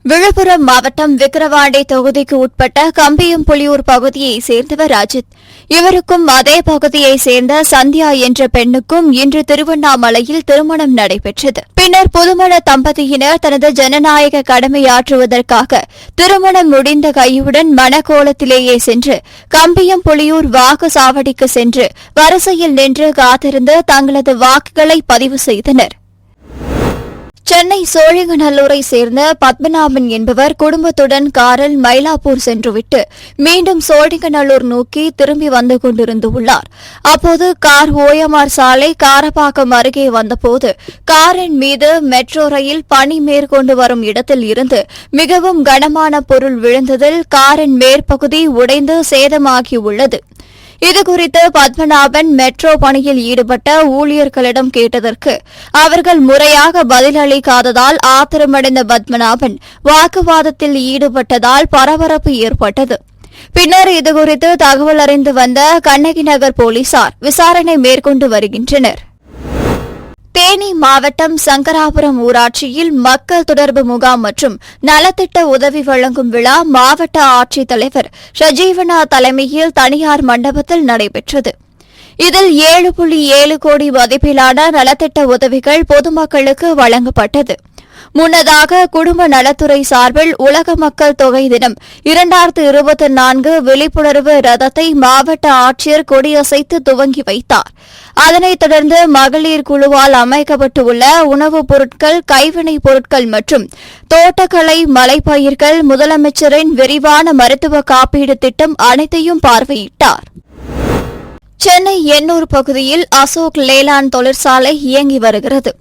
விழுப்புரம் மாவட்டம் விக்கிரவாண்டி தொகுதிக்கு உட்பட்ட கம்பியம்புலியூர் பகுதியைச் சேர்ந்தவர் அஜித். இவருக்கும் அதே பகுதியைச் சேர்ந்த சந்தியா என்ற பெண்ணுக்கும் இன்று திருவண்ணாமலையில் திருமணம் நடைபெற்றது. பின்னர் புதுமண தம்பதியினர் தனது ஜனநாயக கடமையாற்றுவதற்காக திருமணம் முடிந்த கையுடன் மணக்கோலத்திலேயே சென்று கம்பியம்புலியூர் வாக்குச்சாவடிக்கு சென்று வரிசையில் நின்று காத்திருந்து தங்களது வாக்குகளை பதிவு செய்தனர். சென்னை சோழிங்கநல்லூரை சேர்ந்த பத்மநாபன் என்பவர் குடும்பத்துடன் காரில் மயிலாப்பூர் சென்றுவிட்டு மீண்டும் சோழிங்கநல்லூர் நோக்கி திரும்பி வந்து கொண்டிருந்துள்ளார். அப்போது கார் ஓஎம்ஆர் சாலை காரப்பாக்கம் அருகே வந்தபோது காரின் மீது மெட்ரோ ரயில் பணி மேற்கொண்டு வரும் இடத்தில் இருந்து மிகவும் கனமான பொருள் விழுந்ததில் காரின் மேற்பகுதி உடைந்து சேதமாகியுள்ளது. இதுகுறித்து பத்மநாபன் மெட்ரோ பணியில் ஈடுபட்ட ஊழியர்களிடம் கேட்டதற்கு அவர்கள் முறையாக பதிலளிக்காததால் ஆத்திரமடைந்த பத்மநாபன் வாக்குவாதத்தில் ஈடுபட்டதால் பரபரப்பு ஏற்பட்டது. பின்னர் இதுகுறித்து தகவல் அறிந்து வந்த கண்ணகி நகர் போலீசார் விசாரணை மேற்கொண்டு வருகின்றனர். தேனி மாவட்டம் சங்கராபுரம் ஊராட்சியில் மக்கள் தொடர்பு முகாம் மற்றும் நலத்திட்ட உதவி வழங்கும் விழா மாவட்ட ஆட்சித்தலைவர் ஷஜீவனா தலைமையில் தனியார் மண்டபத்தில் நடைபெற்றது. இதில் 7.7 கோடி மதிப்பிலான நலத்திட்ட உதவிகள் பொதுமக்களுக்கு வழங்கப்பட்டது. முன்னதாக குடும்ப நலத்துறை சார்பில் உலக மக்கள் தொகை தினம் 2024 விழிப்புணர்வு ரதத்தை மாவட்ட ஆட்சியர் கொடியசைத்து துவங்கி வைத்தார். அதனைத் தொடர்ந்து மகளிர் குழுவால் அமைக்கப்பட்டுள்ள உணவுப் பொருட்கள், கைவினைப் பொருட்கள் மற்றும் தோட்டக்கலை, மலைப்பயிர்கள், முதலமைச்சரின் விரிவான மருத்துவ காப்பீடு திட்டம் அனைத்தையும் பார்வையிட்டார். சென்னை எண்ணூர் பகுதியில் அசோக் லேலாண்ட் தொழிற்சாலை இயங்கி வருகிறது.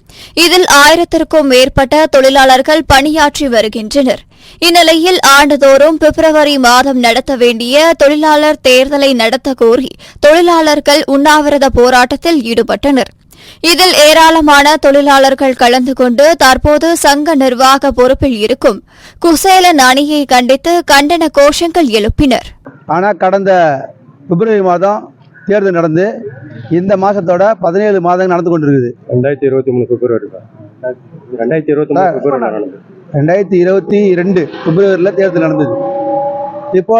இதில் 1000க்கும் மேற்பட்ட தொழிலாளர்கள் பணியாற்றி வருகின்றனர். இந்நிலையில் ஆண்டுதோறும் பிப்ரவரி மாதம் நடத்த வேண்டிய தொழிலாளர் தேர்தலை நடத்த கோரி தொழிலாளர்கள் உண்ணாவிரத போராட்டத்தில் ஈடுபட்டனர். இதில் ஏராளமான தொழிலாளர்கள் கலந்து கொண்டு தற்போது சங்க நிர்வாக பொறுப்பில் இருக்கும் குசேலன் அணியை கண்டித்து கண்டன கோஷங்கள் எழுப்பினர். ஆனால் கடந்த பிப்ரவரி மாதம் தேர்தல் நடந்து இந்த மாதத்தோட 17 மாதங்கள் நடந்து கொண்டிருக்குது. 2023 பிப்ரவரி 2022 பிப்ரவரியில் தேர்தல் நடந்தது. இப்போ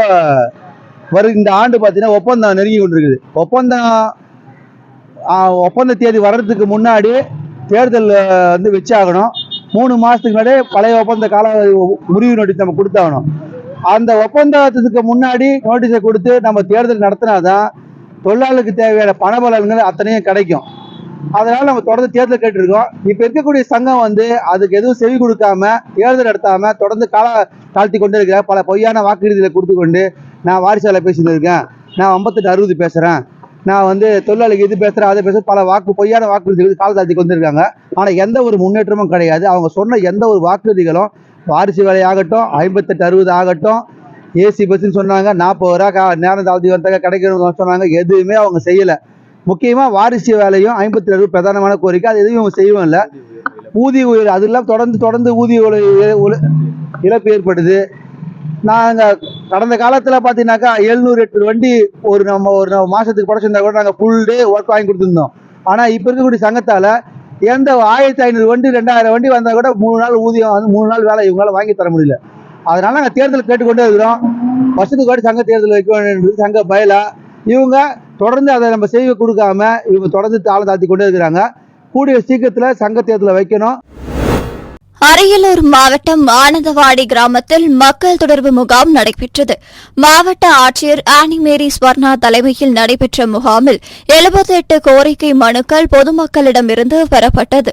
இந்த ஆண்டு பார்த்தீங்கன்னா ஒப்பந்தம் நெருங்கி கொண்டிருக்குது. ஒப்பந்த தேதி வர்றதுக்கு முன்னாடி தேர்தல் வச்சாகணும். 3 மாதத்துக்கு முன்னாடி பழைய ஒப்பந்த கால முடிவு நோட்டீஸ் நம்ம கொடுத்தாகணும். அந்த ஒப்பந்தத்துக்கு முன்னாடி நோட்டீஸை கொடுத்து நம்ம தேர்தல் நடத்தினாதான் தொழிலாளருக்கு தேவையான பணபலன்கள் அத்தனையும் கிடைக்கும். அதனால நம்ம தொடர்ந்து தேர்தல் கேட்டிருக்கோம். இப்ப இருக்கக்கூடிய சங்கம் அதுக்கு எதுவும் செவி கொடுக்காம தேர்தல் நடத்தாம தொடர்ந்து கால தாழ்த்தி கொண்டு இருக்கிற பல பொய்யான வாக்குறுதிகளை கொடுத்து கொண்டு நான் வாரிசாலை பேசிட்டு இருக்கேன், நான் 58-60 பேசுறேன், நான் தொழிலாளிக்கு இது பேசுறேன் அதை பேசுறேன், பல பொய்யான வாக்குறுதிகளுக்கு கால தாழ்த்தி கொண்டு இருக்காங்க. ஆனா எந்த ஒரு முன்னேற்றமும் கிடையாது. அவங்க சொன்ன எந்த ஒரு வாக்குறுதிகளும் வாரிசு வேலையாகட்டும், 58-60 ஆகட்டும், ஏசி பஸ்ன்னு சொன்னாங்க, 40 ரூபா நேரம் தாழ்த்தி வரதாக கிடைக்கணும்னு சொன்னாங்க, எதுவுமே அவங்க செய்யலை. முக்கியமாக வாரிசு வேலையும் 57 பிரதானமான கோரிக்கை, அது எதுவும் இவங்க செய்யவும் இல்லை. ஊதிய உயர்வு அதெல்லாம் தொடர்ந்து ஊதிய இழப்பு ஏற்படுது. நாங்கள் கடந்த காலத்தில் பார்த்தீங்கன்னாக்கா 708 வண்டி ஒரு மாதத்துக்கு படைச்சிருந்தா கூட நாங்கள் ஃபுல் டே ஒர்க் வாங்கி கொடுத்துருந்தோம். ஆனால் இப்போ இருக்கக்கூடிய சங்கத்தால் எந்த 1500 வண்டி 2000 வண்டி வந்தால் கூட 3 நாள் ஊதியம் 3 நாள் வேலை இவங்களால வாங்கி தர முடியல. அதனால நாங்கள் தேர்தல் கேட்டுக்கொண்டே இருக்கிறோம். வருஷத்துக்கு வாட்டி சங்க தேர்தல் வைக்க வேண்டியது சங்க பயலா. இவங்க தொடர்ந்து அதை நம்ம செய்ய கொடுக்காம இவங்க தொடர்ந்து தாளம் தாழ்த்தி கொண்டே இருக்கிறாங்க. கூடிய சீக்கிரத்தில் சங்க தேர்தலை வைக்கணும். அரியலூர் மாவட்டம் ஆனந்தவாடி கிராமத்தில் மக்கள் தொடர்பு முகாம் நடைபெற்றது. மாவட்ட ஆட்சியர் ஆனிமேரி ஸ்வர்ணா தலைமையில் நடைபெற்ற முகாமில் 78 கோரிக்கை மனுக்கள் பொதுமக்களிடமிருந்து பெறப்பட்டது.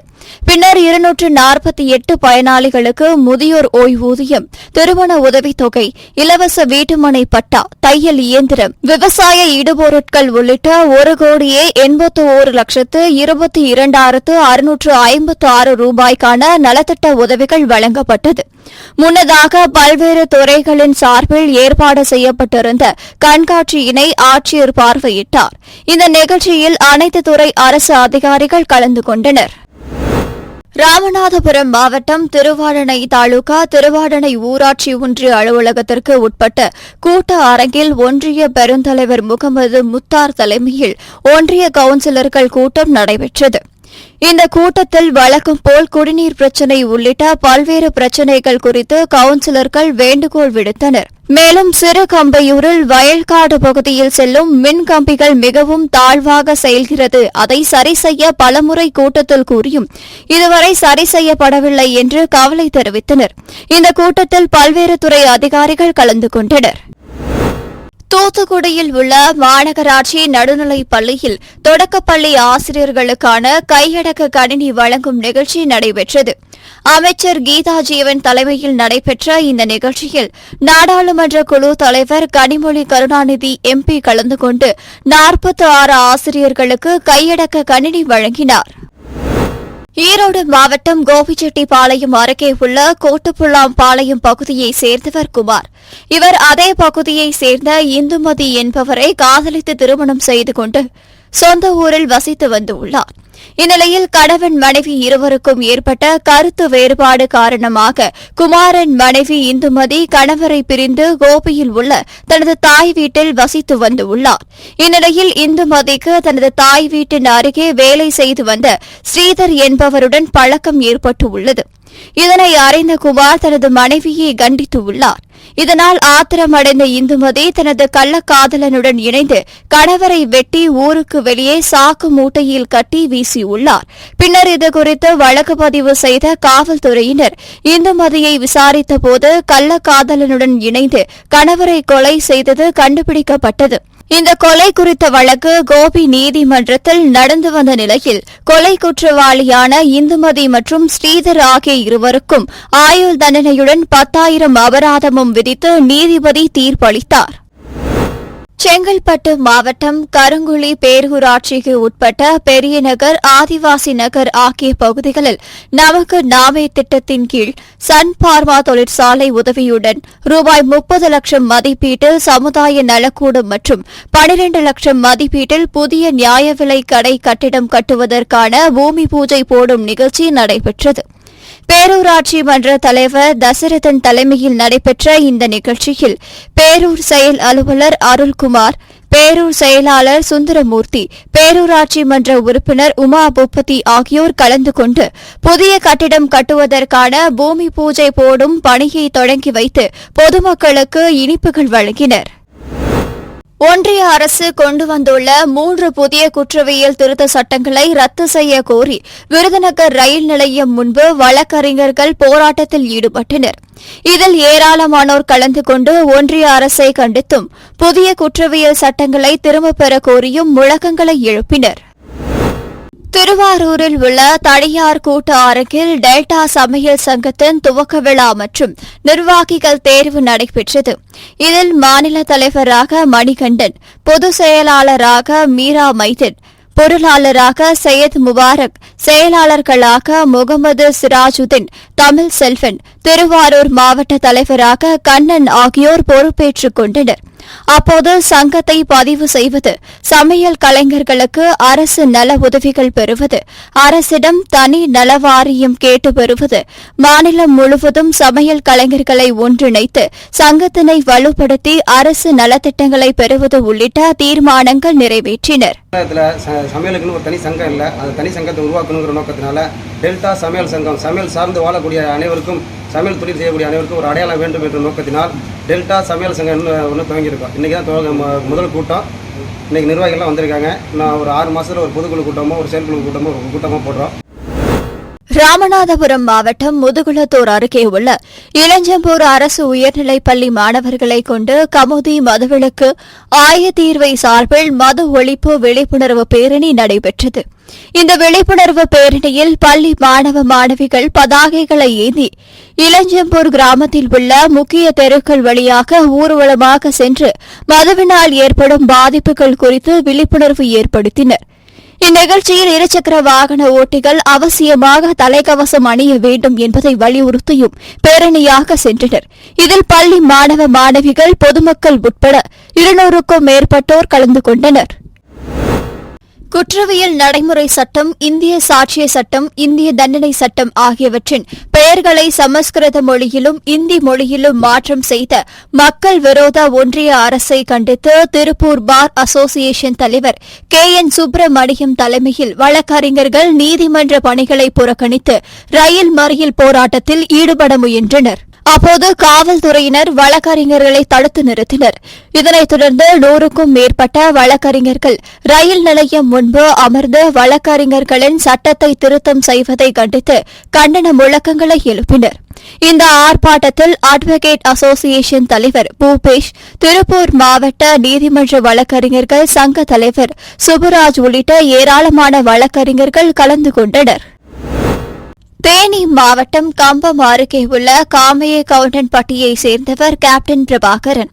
பின்னர் 248 பயனாளிகளுக்கு முதியோர் ஓய்வூதியம், திருமண உதவித்தொகை, இலவச வீட்டுமனை பட்டா, தையல் இயந்திரம், விவசாய இடுபொருட்கள் உள்ளிட்ட 1,82,22,656 ரூபாய்க்கான நலத்திட்ட உதவிகள் வழங்கப்பட்டது. முன்னதாக பல்வேறு துறைகளின் சார்பில் ஏற்பாடு செய்யப்பட்டிருந்த கண்காட்சியினை ஆட்சியர் பார்வையிட்டார். இந்த நிகழ்ச்சியில் அனைத்து துறை அரசு அதிகாரிகள் கலந்து கொண்டனர். ராமநாதபுரம் மாவட்டம் திருவாடனை தாலுகா திருவாடனை ஊராட்சி ஒன்றிய அலுவலகத்திற்கு உட்பட்ட கூட்ட அரங்கில் ஒன்றிய பெருந்தலைவர் முகமது முத்தார் தலைமையில் ஒன்றிய கவுன்சிலர்கள் கூட்டம் நடைபெற்றது. இந்த கூட்டத்தில் வழக்கம் போல் குடிநீர் பிரச்சினை உள்ளிட்ட பல்வேறு பிரச்சினைகள் குறித்து கவுன்சிலர்கள் வேண்டுகோள் விடுத்தனர். மேலும் சிறுகம்பையூரில் வயல்காடு பகுதியில் செல்லும் மின் கம்பிகள் மிகவும் தாழ்வாக செயல்கிறது, அதை சரி செய்ய பலமுறை கூட்டத்தில் கூறியும் இதுவரை சரி செய்யப்படவில்லை என்று கவலை தெரிவித்தனர். இந்த கூட்டத்தில் பல்வேறு துறை அதிகாரிகள் கலந்து கொண்டனர். தூத்துக்குடியில் உள்ள மாநகராட்சி நடுநிலைப் பள்ளியில் தொடக்கப்பள்ளி ஆசிரியர்களுக்கான கையடக்க கணினி வழங்கும் நிகழ்ச்சி நடைபெற்றது. அமைச்சர் கீதா ஜீவன் தலைமையில் நடைபெற்ற இந்த நிகழ்ச்சியில் நாடாளுமன்ற குழு தலைவர் கனிமொழி கருணாநிதி MP கலந்து கொண்டு 46 ஆசிரியர்களுக்கு கையடக்க கணினி வழங்கினார். ஈரோடு மாவட்டம் கோபிச்செட்டிப்பாளையம் அருகே உள்ள கோட்டுப்புள்ளாம்பாளையம் பகுதியைச் சேர்ந்தவர் குமார். இவர் அதே பகுதியைச் சேர்ந்த இந்துமதி என்பவரை காதலித்து திருமணம் செய்து கொண்டு சொந்த ஊரில் வசித்து வந்துள்ளார். இந்நிலையில் கணவன் மனைவி இருவருக்கும் ஏற்பட்ட கருத்து வேறுபாடு காரணமாக குமாரின் மனைவி இந்துமதி கணவரை பிரிந்து கோபியில் உள்ள தனது தாய் வீட்டில் வசித்து வந்துள்ளார். இந்நிலையில் இந்துமதிக்கு தனது தாய் வீட்டின் அருகே வேலை செய்து வந்த ஸ்ரீதர் என்பவருடன் பழக்கம் ஏற்பட்டுள்ளது. இதனை அறிந்த குமார் தனது மனைவியை கண்டித்துள்ளார். இதனால் ஆத்திரமடைந்த இந்துமதி தனது கள்ளக்காதலனுடன் இணைந்து கணவரை வெட்டி ஊருக்கு வெளியே சாக்கு மூட்டையில் கட்டி வீசியுள்ளார். பின்னர் இதுகுறித்து வழக்கு பதிவு செய்த காவல்துறையினர் இந்துமதியை விசாரித்தபோது கள்ளக்காதலனுடன் இணைந்து கணவரை கொலை செய்தது கண்டுபிடிக்கப்பட்டது. இந்த கொலை குறித்த வழக்கு கோபி நீதிமன்றத்தில் நடந்து வந்த நிலையில் கொலை குற்றவாளியான இந்துமதி மற்றும் ஸ்ரீதர் ஆகிய இருவருக்கும் ஆயுள் தண்டனையுடன் 10,000 அபராதமும் விதித்து நீதிபதி தீர்ப்பளித்தார். செங்கல்பட்டு மாவட்டம் கருங்குழி பேரூராட்சிக்கு உட்பட்ட பெரியநகர், ஆதிவாசி நகர் ஆகிய பகுதிகளில் நமக்கு நாமே திட்டத்தின் கீழ் சன் பார்மா தொழிற்சாலை உதவியுடன் ரூபாய் 30 லட்சம் மதிப்பீட்டில் சமுதாய நலக்கூடம் மற்றும் 12 லட்சம் மதிப்பீட்டில் புதிய நியாய விலை கடை கட்டிடம் கட்டுவதற்கான பூமி பூஜை போடும் நிகழ்ச்சி நடைபெற்றது. பேரூராட்சி மன்ற தலைவர் தசரதன் தலைமையில் நடைபெற்ற இந்த நிகழ்ச்சியில் பேரூர் செயல் அலுவலர் அருள்குமார், பேரூர் செயலாளர் சுந்தரமூர்த்தி, பேரூராட்சி மன்ற உறுப்பினர் உமா பூபதி ஆகியோர் கலந்து கொண்டு புதிய கட்டிடம் கட்டுவதற்கான பூமி பூஜை போடும் பணியை தொடங்கி வைத்து பொதுமக்களுக்கு இனிப்புகள் வழங்கினர். ஒன்றிய அரசு கொண்டு வந்துள்ள 3 புதிய குற்றவியல் திருத்த சட்டங்களை ரத்து செய்ய கோரி விருதுநகர் ரயில் நிலையம் முன்பு வழக்கறிஞர்கள் போராட்டத்தில் ஈடுபட்டனர். இதில் ஏராளமானோர் கலந்து கொண்டு ஒன்றிய அரசை கண்டித்தும் புதிய குற்றவியல் சட்டங்களை திரும்பப் பெற கோரியும் முழக்கங்களை எழுப்பினர். திருவாரூரில் உள்ள தனியார் கூட்ட அரங்கில் டெல்டா சமையல் சங்கத்தின் துவக்க விழா மற்றும் நிர்வாகிகள் தேர்வு நடைபெற்றது. இதில் மாநில தலைவராக மணிகண்டன், பொதுச் செயலாளராக மீரா மைதன், பொருளாளராக சையத் முபாரக், செயலாளர்களாக முகமது சிராஜுதீன், தமிழ் செல்வன், திருவாரூர் மாவட்ட தலைவராக கண்ணன் ஆகியோர் பொறுப்பேற்றுக் கொண்டனர். அப்போது சங்கத்தை பதிவு செய்வது, சமையல் கலைஞர்களுக்கு அரசு நல உதவிகள் பெறுவது, அரசிடம் தனி நலவாரியம் கேட்டு பெறுவது, மாநிலம் முழுவதும் சமையல் கலைஞர்களை ஒன்றிணைத்து சங்கத்தினை வலுப்படுத்தி அரசு நலத்திட்டங்களை பெறுவது உள்ளிட்ட தீர்மானங்கள் நிறைவேற்றினர். சமையலுக்குன்னு ஒரு தனி சங்கம் இல்லை, அந்த தனி சங்கத்தை உருவாக்கணுங்கிற நோக்கத்தினால டெல்டா சமையல் சங்கம் சமையல் சார்ந்து வாழக்கூடிய அனைவருக்கும், சமையல் தொழில் செய்யக்கூடிய அனைவருக்கும் ஒரு அடையாளம் வேண்டும் என்ற நோக்கத்தினால் டெல்டா சமையல் சங்கம் ஒன்று துவங்கியிருக்கோம். இன்றைக்கி தான் முதல் கூட்டம். இன்றைக்கி நிர்வாகிகள்லாம் வந்திருக்காங்க. நான் ஒரு 6 மாதத்தில் ஒரு பொதுக்குழு கூட்டமோ ஒரு செயற்குழு கூட்டமோ ஒரு கூட்டமாக போடுறோம். ராமநாதபுரம் மாவட்டம் முதுகுளத்தூர் அருகே உள்ள இளஞ்சம்பூர் அரசு உயர்நிலைப் பள்ளி மாணவர்களை கொண்டு கமுதி மதுவிலக்கு ஆயத்தீர்வை சார்பில் மது ஒழிப்பு விழிப்புணர்வு பேரணி நடைபெற்றது. இந்த விழிப்புணர்வு பேரணியில் பள்ளி மாணவ மாணவிகள் பதாகைகளை ஏந்தி இளஞ்சம்பூர் கிராமத்தில் உள்ள முக்கிய தெருக்கள் வழியாக ஊர்வலமாக சென்று மதுவினால் ஏற்படும் பாதிப்புகள் குறித்து விழிப்புணர்வு ஏற்படுத்தினர். இந்நிகழ்ச்சியில் இருசக்கர வாகன ஓட்டிகள் அவசியமாக தலைக்கவசம் அணிய வேண்டும் என்பதை வலியுறுத்தியும் பேரணியாக சென்றனர். இதில் பள்ளி மாணவ மாணவிகள், பொதுமக்கள் உட்பட 200க்கும் மேற்பட்டோர் கலந்து கொண்டனர். குற்றவியல் நடைமுறை சட்டம், இந்திய சாட்சிய சட்டம், இந்திய தண்டனை சட்டம் ஆகியவற்றின் பெயர்களை சமஸ்கிருத மொழியிலும் இந்தி மொழியிலும் மாற்றம் செய்த மக்கள் விரோத ஒன்றிய அரசை கண்டித்து திருப்பூர் பார் அசோசியேஷன் தலைவர் KN சுப்பிரமணியம் தலைமையில் வழக்கறிஞர்கள் நீதிமன்ற பணிகளை புறக்கணித்து ரயில் மறியல் போராட்டத்தில் ஈடுபட முயன்றனர். அப்போது காவல்துறையினர் வழக்கறிஞர்களை தடுத்து நிறுத்தினர். இதனைத் தொடர்ந்து 100க்கும் மேற்பட்ட வழக்கறிஞர்கள் ரயில் நிலையம் முன்பு அமர்ந்து வழக்கறிஞர்களின் சட்டத்தை திருத்தம் செய்வதை கண்டித்து கண்டன முழக்கங்களை எழுப்பினர். இந்த ஆர்ப்பாட்டத்தில் அட்வொகேட் அசோசியேஷன் தலைவர் பூபேஷ், திருப்பூர் மாவட்ட நீதிமன்ற வழக்கறிஞர்கள் சங்க தலைவர் சுப்புராஜ் உள்ளிட்ட ஏராளமான வழக்கறிஞர்கள் கலந்து கொண்டனர். தேனி மாவட்டம் கம்பம் அருகே உள்ள காமைய கவுண்டன்பட்டியைச் சேர்ந்தவர் கேப்டன் பிரபாகரன்.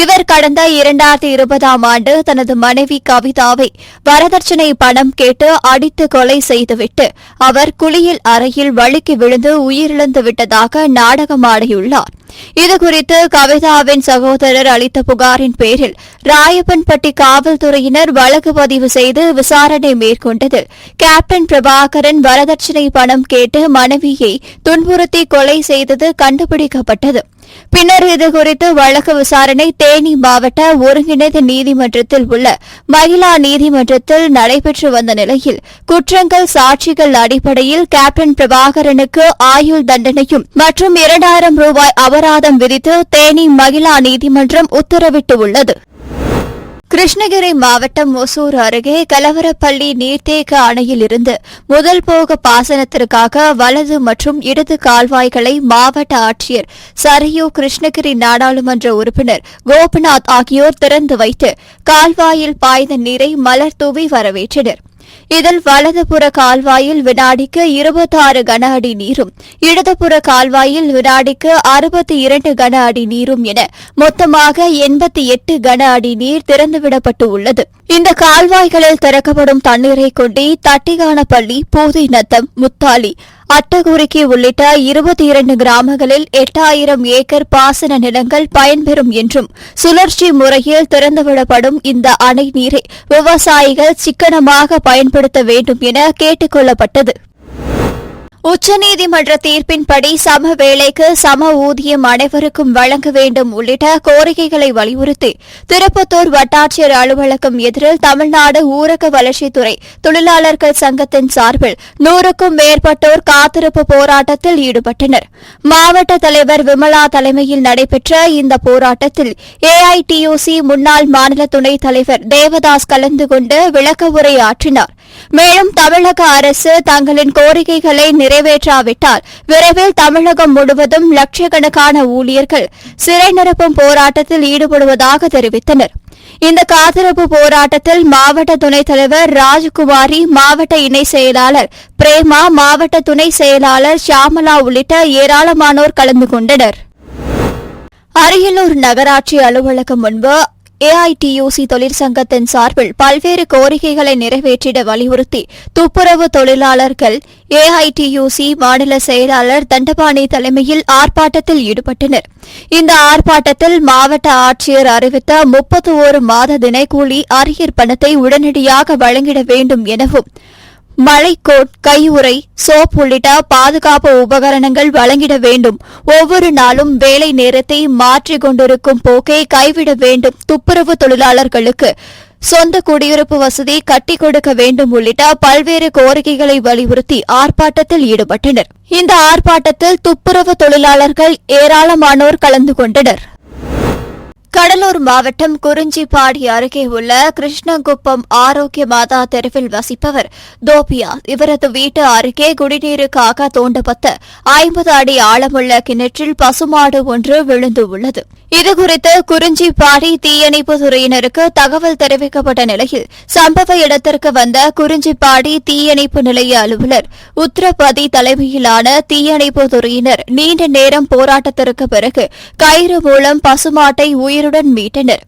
இவர் கடந்த 2020ஆம் ஆண்டு தனது மனைவி கவிதாவை வரதட்சணை பணம் கேட்டு அடித்து கொலை செய்துவிட்டு அவர் குளியல் அறையில் வழுக்கி விழுந்து உயிரிழந்து விட்டதாக நாடகமாடியுள்ளார். இதுகுறித்து கவிதாவின் சகோதரர் அளித்த புகாரின் பேரில் ராயப்பன்பட்டி காவல்துறையினர் வழக்கு பதிவு செய்து விசாரணை மேற்கொண்டதில் கேப்டன் பிரபாகரன் வரதட்சணை பணம் கேட்டு மனைவியை துன்புறுத்தி கொலை செய்தது கண்டுபிடிக்கப்பட்டது. பின்னர் இதுகுறித்து வழக்கு விசாரணை தேனி மாவட்ட ஒருங்கிணைந்த நீதிமன்றத்தில் உள்ள மகிழா நீதிமன்றத்தில் நடைபெற்று வந்த நிலையில் குற்றங்கள் சாட்சிகள் அடிப்படையில் கேப்டன் பிரபாகரனுக்கு ஆயுள் தண்டனையும் மற்றும் 2000 ரூபாய் அபராதம் விதித்து தேனி மகிழா நீதிமன்றம் உத்தரவிட்டுள்ளது. கிருஷ்ணகிரி மாவட்டம் ஒசூர் அருகே கலவரப்பள்ளி நீர்த்தேக்க அணையிலிருந்து முதல் போக பாசனத்திற்காக வலது மற்றும் இடது கால்வாய்களை மாவட்ட ஆட்சியர் சரையு, கிருஷ்ணகிரி நாடாளுமன்ற உறுப்பினர் கோபிநாத் ஆகியோர் திறந்து வைத்து கால்வாயில் பாய்ந்த நீரை மலர் தூவி வரவேற்றனர். இதில் வலதுபுற கால்வாயில் வினாடிக்கு 26 கன அடி நீரும், இடதுபுற கால்வாயில் வினாடிக்கு 62 கன அடி நீரும் என மொத்தமாக 88 கன அடி நீர் திறந்துவிடப்பட்டு உள்ளது. இந்த கால்வாய்களில் திறக்கப்படும் தண்ணீரை கொண்டு தட்டிகானப்பள்ளி, பூதிநத்தம், முத்தாலி, அட்டகுறிக்கி உள்ளிட்ட 22 கிராமங்களில் 8000 ஏக்கர் பாசன நிலங்கள் பயன்பெறும் என்றும் சுழற்சி முறையில் திறந்துவிடப்படும் இந்த அணை நீரை விவசாயிகள் சிக்கனமாக பயன்படுத்த வேண்டும் என கேட்டுக் கொள்ளப்பட்டது. உச்சநீதிமன்ற தீர்ப்பின்படி சம வேலைக்கு சம ஊதியம் அனைவருக்கும் வழங்க வேண்டும் உள்ளிட்ட கோரிக்கைகளை வலியுறுத்தி திருப்பத்தூர் வட்டாட்சியர் அலுவலகம் எதிரில் தமிழ்நாடு ஊரக வளர்ச்சித்துறை தொழிலாளர்கள் சங்கத்தின் சார்பில் 100க்கும் மேற்பட்டோர் காத்திருப்பு போராட்டத்தில் ஈடுபட்டனர். மாவட்ட தலைவர் விமலா தலைமையில் நடைபெற்ற இந்த போராட்டத்தில் AITUC முன்னாள் மாநில துணைத் தலைவர் தேவதாஸ் கலந்து கொண்டு விளக்க உரை ஆற்றினார். மேலும் தமிழக அரசு தங்களின் கோரிக்கைகளை நிறைவேற்றாவிட்டால் விரைவில் தமிழகம் முழுவதும் லட்சக்கணக்கான ஊழியர்கள் சிறை நிரப்பும் போராட்டத்தில் ஈடுபடுவதாக தெரிவித்தனர். இந்த காத்திருப்பு போராட்டத்தில் மாவட்ட துணைத் தலைவர் ராஜகுமாரி, மாவட்ட இணை செயலாளர் பிரேமா, மாவட்ட துணை செயலாளர் ஷியாமலா உள்ளிட்ட ஏராளமானோர் கலந்து கொண்டனர். அரியலூர் நகராட்சி அலுவலகம் முன்பு AITUC தொழிற்சங்கத்தின் சார்பில் பல்வேறு கோரிக்கைகளை நிறைவேற்றிட வலியுறுத்தி துப்புரவு தொழிலாளர்கள் AITUC மாநில செயலாளர் தண்டபாணி தலைமையில் ஆர்ப்பாட்டத்தில் ஈடுபட்டனர். இந்த ஆர்ப்பாட்டத்தில் மாவட்ட ஆட்சியர் அறிவித்த 31 மாத தினக்கூலி அரியர் பணத்தை உடனடியாக வழங்கிட வேண்டும் எனவும், மழைக்கோட், கையுறை, சோப் உள்ளிட்ட பாதுகாப்பு உபகரணங்கள் வழங்கிட வேண்டும், ஒவ்வொரு நாளும் வேலை நேரத்தை மாற்றிக் கொண்டிருக்கும் போக்கை கைவிட வேண்டும், துப்புரவு தொழிலாளர்களுக்கு சொந்த குடியிருப்பு வசதி கட்டிக் கொடுக்க வேண்டும் உள்ளிட்ட பல்வேறு கோரிக்கைகளை வலியுறுத்தி ஆர்ப்பாட்டத்தில் ஈடுபட்டனர். இந்த ஆர்ப்பாட்டத்தில் துப்புரவு தொழிலாளர்கள் ஏராளமானோர் கலந்து கொண்டனர். கடலூர் மாவட்டம் குறிஞ்சிப்பாடி அருகே உள்ள கிருஷ்ணகுப்பம் ஆரோக்கிய மாதா தெருவில் வசிப்பவர் தோபியா. இவரது வீட்டு அருகே குடிநீருக்காக தோண்டப்பட்ட 50 அடி ஆழமுள்ள கிணற்றில் பசுமாடு ஒன்று விழுந்து உள்ளது. இதுகுறித்து குறிஞ்சிப்பாடி தீயணைப்பு துறையினருக்கு தகவல் தெரிவிக்கப்பட்ட நிலையில் சம்பவ இடத்திற்கு வந்த குறிஞ்சிப்பாடி தீயணைப்பு நிலைய அலுவலர் உத்தரபதி தலைமையிலான தீயணைப்பு துறையினர் நீண்ட நேரம் போராட்டத்திற்கு பிறகு கயிறு மூலம் பசுமாட்டை உயிருடன் மீட்டனர்.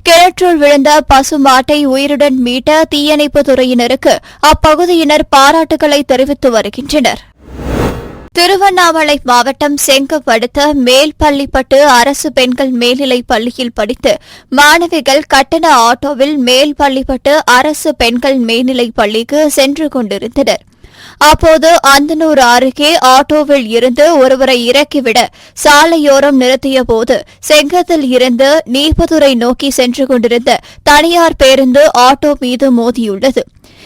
கிணற்றுள் விழுந்த பசுமாட்டை உயிருடன் மீட்ட தீயணைப்பு துறையினருக்கு அப்பகுதியினர் பாராட்டுகளை தெரிவித்து வருகின்றனர். திருவண்ணாமலை மாவட்டம் செங்கம் அடுத்த மேல்பள்ளிப்பட்டு அரசு பெண்கள் மேல்நிலைப் பள்ளியில் படித்து மாணவிகள் கட்டண ஆட்டோவில் மேல்பள்ளிப்பட்டு அரசு பெண்கள் மேல்நிலைப் பள்ளிக்கு சென்று கொண்டிருந்தனர். அப்போது அந்தனூர் அருகே ஆட்டோவில் இருந்து ஒருவரை இறக்கிவிட சாலையோரம் நிறுத்தியபோது செங்கத்தில் இருந்து நீர்பதுரை நோக்கி சென்று கொண்டிருந்த தனியார் பேருந்து ஆட்டோ மீது மோதியுள்ளது.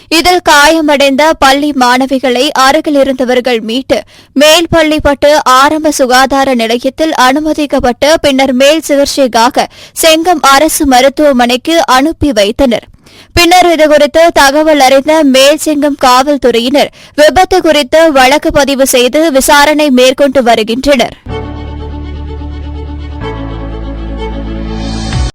இதில் காயமடைந்த பள்ளி மாணவிகளை அருகில் இருந்தவர்கள் மீட்டு மேல்பள்ளிப்பட்டு ஆரம்ப சுகாதார நிலையத்தில் அனுமதிக்கப்பட்டு பின்னர் மேல் சிகிச்சைக்காக செங்கம் அரசு மருத்துவமனைக்கு அனுப்பி வைத்தனர். பின்னர் இதுகுறித்து தகவல் அறிந்த மேல்செங்கம் காவல்துறையினர் விபத்து குறித்து வழக்கு பதிவு செய்து விசாரணை மேற்கொண்டு வருகின்றனர்.